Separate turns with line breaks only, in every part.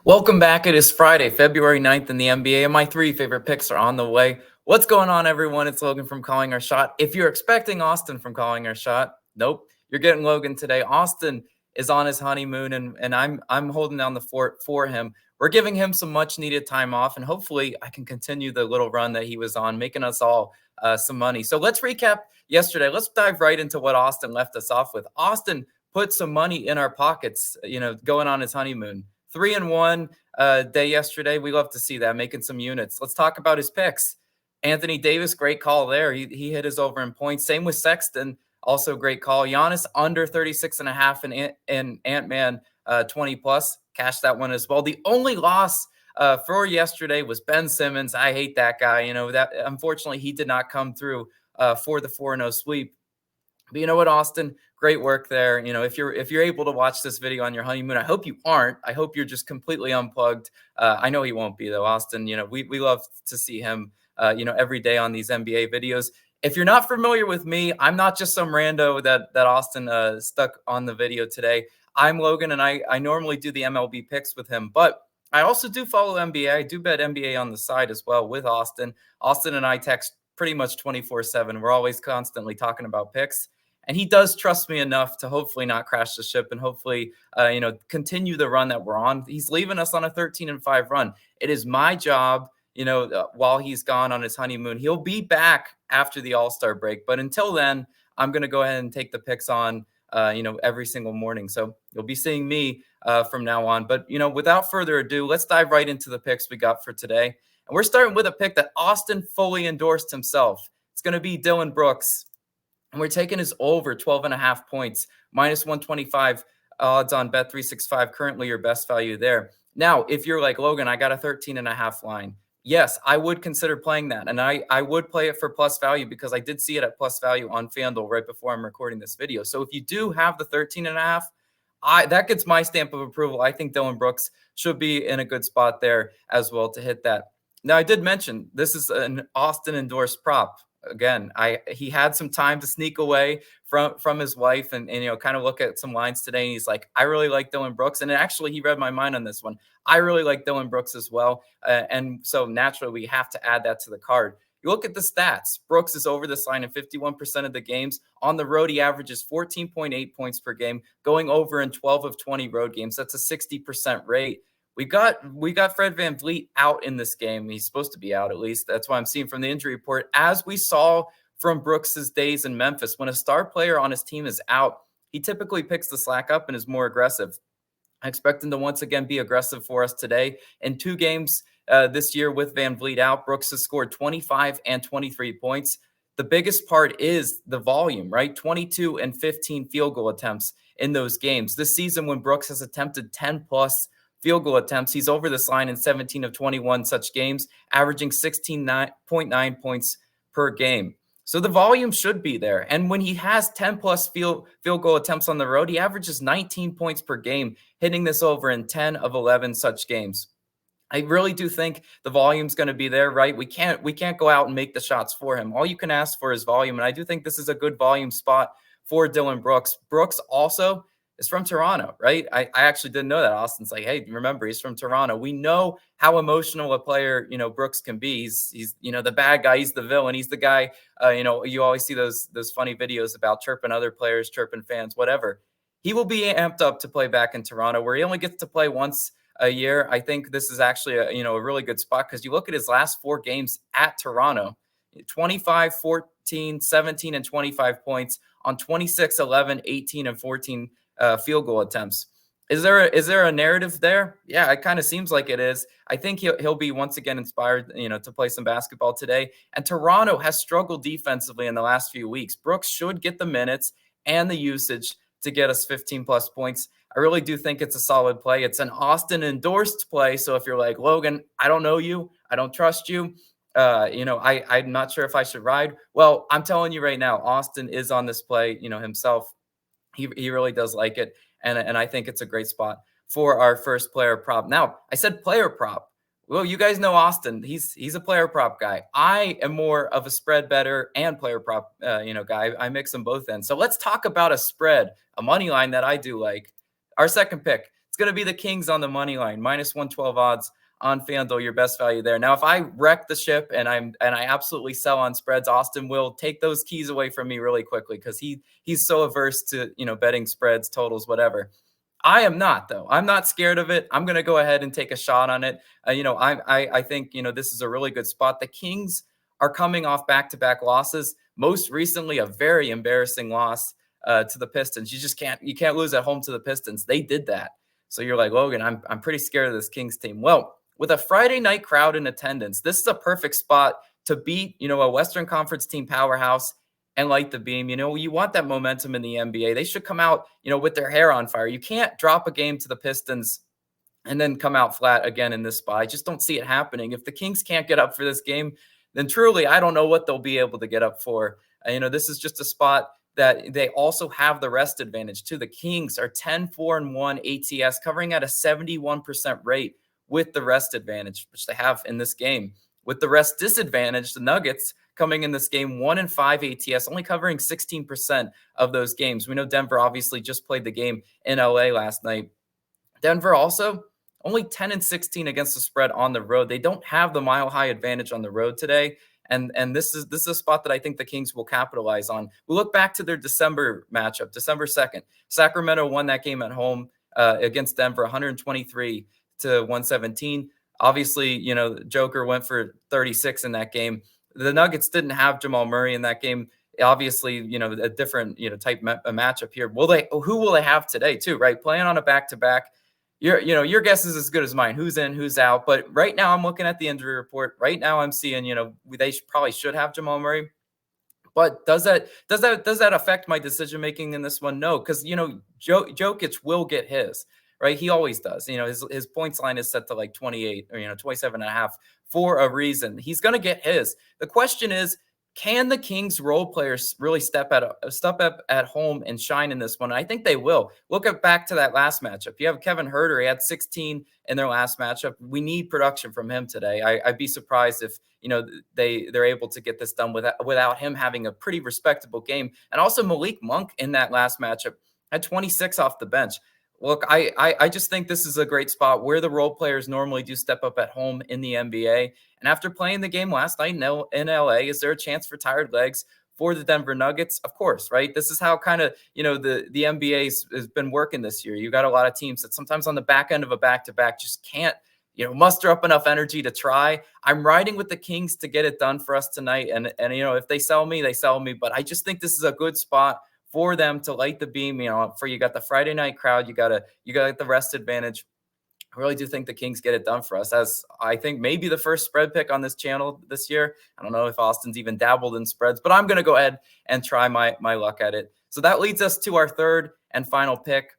Welcome back. It is Friday, February 9th in the NBA, and my three favorite picks are on the way. What's going on, everyone? It's Logan from Calling Our Shot. If you're expecting Austin from Calling Our Shot, nope, you're getting Logan today. Austin is on his honeymoon, and I'm holding down the fort for him. We're giving him some much-needed time off, and hopefully I can continue the little run that he was on, making us all some money. So let's recap yesterday. Let's dive right into what Austin left us off with. Austin put some money in our pockets, going on his honeymoon. 3-1 day yesterday. We love to see that, making some units. Let's talk about his picks. Anthony Davis, great call there. He hit his over in points. Same with Sexton, also great call. Giannis under 36.5 and Ant-Man 20 plus. Cash that one as well. The only loss for yesterday was Ben Simmons. I hate that guy. That unfortunately he did not come through for the 4-0 sweep. But you know what, Austin? Great work there. If you're able to watch this video on your honeymoon, I hope you aren't. I hope you're just completely unplugged. I know he won't be though, Austin. We love to see him, every day on these NBA videos. If you're not familiar with me, I'm not just some rando that Austin stuck on the video today. I'm Logan, and I normally do the MLB picks with him, but I also do follow NBA. I do bet NBA on the side as well with Austin. Austin and I text pretty much 24/7. We're always constantly talking about picks. And he does trust me enough to hopefully not crash the ship and hopefully, continue the run that we're on. He's leaving us on a 13-5 run. It is my job, while he's gone on his honeymoon. He'll be back after the All-Star break. But until then, I'm going to go ahead and take the picks on, every single morning. So you'll be seeing me from now on. But, without further ado, let's dive right into the picks we got for today. And we're starting with a pick that Austin fully endorsed himself. It's going to be Dillon Brooks. And we're taking his over 12.5 points, minus 125 odds on Bet365, currently your best value there. Now, if you're like, Logan, I got a 13.5 line. Yes, I would consider playing that. And I would play it for plus value because I did see it at plus value on FanDuel right before I'm recording this video. So if you do have the 13.5, that gets my stamp of approval. I think Dillon Brooks should be in a good spot there as well to hit that. Now, I did mention this is an Austin endorsed prop. Again, he had some time to sneak away from his wife and kind of look at some lines today. And he's like, I really like Dillon Brooks. And actually, he read my mind on this one. I really like Dillon Brooks as well. And so naturally, we have to add that to the card. You look at the stats. Brooks is over this line in 51% of the games. On the road, he averages 14.8 points per game, going over in 12 of 20 road games. That's a 60% rate. We got Fred VanVleet out in this game. He's supposed to be out, at least. That's what I'm seeing from the injury report. As we saw from Brooks's days in Memphis, when a star player on his team is out, he typically picks the slack up and is more aggressive. I expect him to once again be aggressive for us today. In 2 games this year with VanVleet out, Brooks has scored 25 and 23 points. The biggest part is the volume, right? 22 and 15 field goal attempts in those games. This season, when Brooks has attempted 10-plus field goal attempts, he's over this line in 17 of 21 such games, averaging 16.9 points per game. So the volume should be there. And when he has 10-plus field goal attempts on the road, he averages 19 points per game, hitting this over in 10 of 11 such games. I really do think the volume's going to be there, right? We can't go out and make the shots for him. All you can ask for is volume. And I do think this is a good volume spot for Dillon Brooks. Brooks also is from Toronto, right? I actually didn't know that. Austin's like, hey, remember, he's from Toronto. We know how emotional a player, Brooks can be. He's the bad guy. He's the villain. He's the guy, you always see those funny videos about chirping other players, chirping fans, whatever. He will be amped up to play back in Toronto, where he only gets to play once a year. I think this is actually a really good spot because you look at his last 4 games at Toronto, 25, 14, 17, and 25 points on 26, 11, 18, and 14 field goal attempts. Is there a narrative there? Yeah, it kind of seems like it is. I think he'll be once again inspired, to play some basketball today. And Toronto has struggled defensively in the last few weeks. Brooks should get the minutes and the usage to get us 15-plus points. I really do think it's a solid play. It's an Austin-endorsed play. So if you're like, Logan, I don't know you, I don't trust you, I'm not sure if I should ride. Well, I'm telling you right now, Austin is on this play, himself. He really does like it. And I think it's a great spot for our first player prop. Now, I said player prop. Well, you guys know Austin. He's a player prop guy. I am more of a spread better and player prop guy. I mix them both in. So let's talk about a spread, a money line that I do like. Our second pick, it's going to be the Kings on the money line, minus 112 odds on FanDuel, your best value there. Now, if I wreck the ship and I absolutely sell on spreads, Austin will take those keys away from me really quickly because he's so averse to betting spreads, totals, whatever. I am not, though. I'm not scared of it. I'm going to go ahead and take a shot on it. I think this is a really good spot. The Kings are coming off back-to-back losses. Most recently, a very embarrassing loss to the Pistons. You can't lose at home to the Pistons. They did that. So you're like, Logan, I'm pretty scared of this Kings team. Well, with a Friday night crowd in attendance, this is a perfect spot to beat, a Western Conference team powerhouse and light the beam. You want that momentum in the NBA. They should come out, with their hair on fire. You can't drop a game to the Pistons and then come out flat again in this spot. I just don't see it happening. If the Kings can't get up for this game, then truly, I don't know what they'll be able to get up for. This is just a spot that they also have the rest advantage too. The Kings are 10-4-1 ATS, covering at a 71% rate with the rest advantage, which they have in this game. With the rest disadvantage, the Nuggets coming in this game 1-5 ATS, only covering 16% of those games. We know Denver obviously just played the game in LA last night. Denver also only 10-16 against the spread on the road. They don't have the mile-high advantage on the road today. And this is a spot that I think the Kings will capitalize on. We look back to their December matchup, December 2nd. Sacramento won that game at home against Denver, 123-117. Obviously, Joker went for 36 in that game. The Nuggets didn't have Jamal Murray in that game. Obviously, a different, type matchup here. Who will they have today too, right? Playing on a back-to-back. Your guess is as good as mine. Who's in, who's out. But right now I'm looking at the injury report. Right now I'm seeing, they probably should have Jamal Murray. But does that affect my decision making in this one? No, because Jokic will get his, right? He always does. His points line is set to like 28 or 27.5 for a reason. He's going to get his. The question is, can the Kings role players really step up at home and shine in this one? I think they will. Look back to that last matchup. You have Kevin Huerter. He had 16 in their last matchup. We need production from him today. I'd be surprised if they're able to get this done without him having a pretty respectable game. And also Malik Monk in that last matchup had 26 off the bench. Look, I just think this is a great spot where the role players normally do step up at home in the NBA. And after playing the game last night in LA, is there a chance for tired legs for the Denver Nuggets? Of course, right? This is how kind of, the NBA has been working this year. You got a lot of teams that sometimes on the back end of a back-to-back just can't, muster up enough energy to try. I'm riding with the Kings to get it done for us tonight. And if they sell me, they sell me. But I just think this is a good spot for them to light the beam. You got the Friday night crowd, you got the rest advantage. I really do think the Kings get it done for us, as I think maybe the first spread pick on this channel this year. I don't know if Austin's even dabbled in spreads, but I'm going to go ahead and try my luck at it. So that leads us to our third and final pick.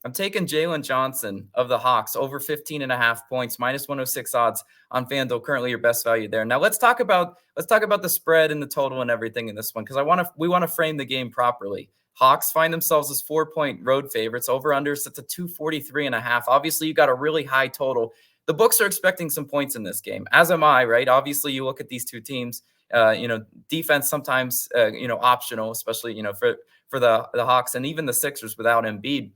I'm taking Jalen Johnson of the Hawks over 15.5 points, minus 106 odds on FanDuel. Currently your best value there. Now let's talk about the spread and the total and everything in this one, because we want to frame the game properly. Hawks find themselves as 4-point road favorites. Over-under sits at 243.5. Obviously, you got a really high total. The books are expecting some points in this game, as am I, right? Obviously, you look at these two teams, defense sometimes, optional, especially, for the Hawks and even the Sixers without Embiid.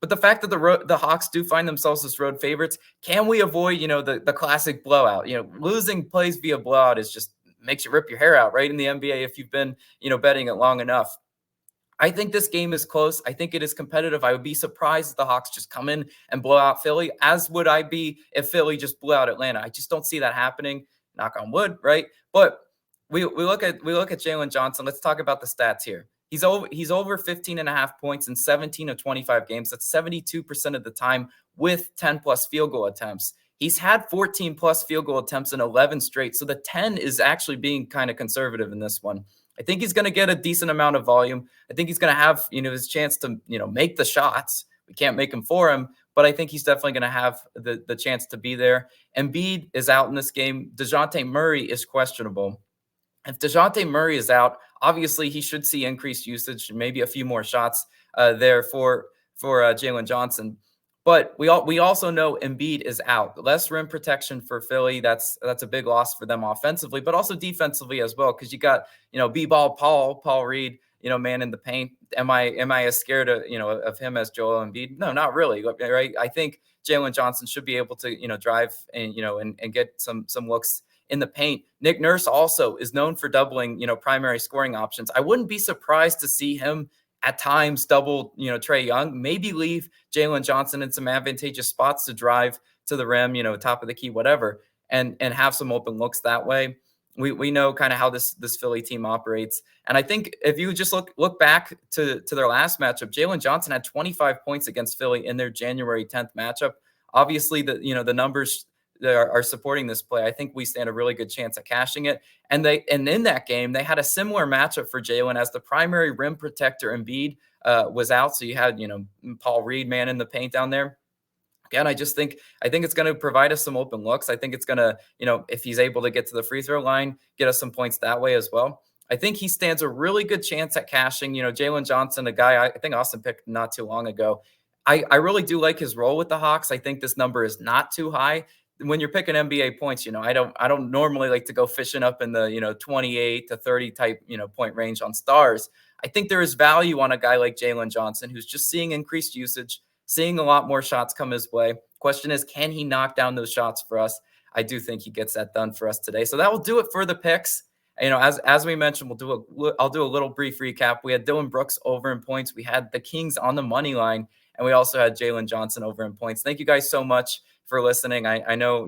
But the fact that the Hawks do find themselves as road favorites, can we avoid, the classic blowout? Losing plays via blowout is just makes you rip your hair out, right? In the NBA, if you've been, betting it long enough. I think this game is close. I think it is competitive. I would be surprised if the Hawks just come in and blow out Philly, as would I be if Philly just blew out Atlanta. I just don't see that happening. Knock on wood, right? But we look at Jalen Johnson. Let's talk about the stats here. He's over 15.5 points in 17 of 25 games. That's 72% of the time with 10+ field goal attempts. He's had 14+ field goal attempts in 11 straight. So the 10 is actually being kind of conservative in this one. I think he's going to get a decent amount of volume. I think he's going to have, his chance to, make the shots. We can't make them for him, but I think he's definitely going to have the chance to be there. Embiid is out in this game. DeJounte Murray is questionable. If DeJounte Murray is out, obviously he should see increased usage, maybe a few more shots there for Jalen Johnson. But we also know Embiid is out. Less rim protection for Philly. That's a big loss for them offensively, but also defensively as well, because you got, B-ball Paul Reed, man in the paint. Am I as scared of him as Joel Embiid? No, not really. Right? I think Jalen Johnson should be able to drive and get some looks in the paint. Nick Nurse also is known for doubling primary scoring options. I wouldn't be surprised to see him at times double Trae Young, maybe leave Jalen Johnson in some advantageous spots to drive to the rim, top of the key, whatever, and have some open looks that way. We know kind of how this Philly team operates. And I think if you just look back to their last matchup, Jalen Johnson had 25 points against Philly in their January 10th matchup. Obviously, the numbers that are supporting this play, I think we stand a really good chance at cashing it. And in that game, they had a similar matchup for Jalen as the primary rim protector Embiid was out. So you had Paul Reed, man in the paint down there. Again, I think it's going to provide us some open looks. I think it's going to, if he's able to get to the free throw line, get us some points that way as well. I think he stands a really good chance at cashing. Jalen Johnson, a guy I think Austin picked not too long ago. I really do like his role with the Hawks. I think this number is not too high. When you're picking NBA points, I don't normally like to go fishing up in the 28 to 30 type point range on stars. I think there is value on a guy like Jalen Johnson who's just seeing increased usage, seeing a lot more shots come his way. Question is, can he knock down those shots for us? I do think he gets that done for us today. So that will do it for the picks. As we mentioned, I'll do a little brief recap. We had Dylan Brooks over in points. We had the Kings on the money line, and we also had Jalen Johnson over in points. Thank you guys so much for listening. I know,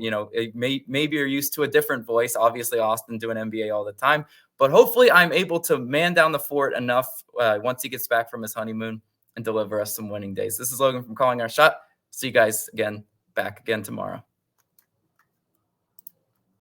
maybe you're used to a different voice. Obviously, Austin doing NBA all the time, but hopefully I'm able to man down the fort enough once he gets back from his honeymoon and deliver us some winning days. This is Logan from Calling Our Shot. See you guys back again tomorrow.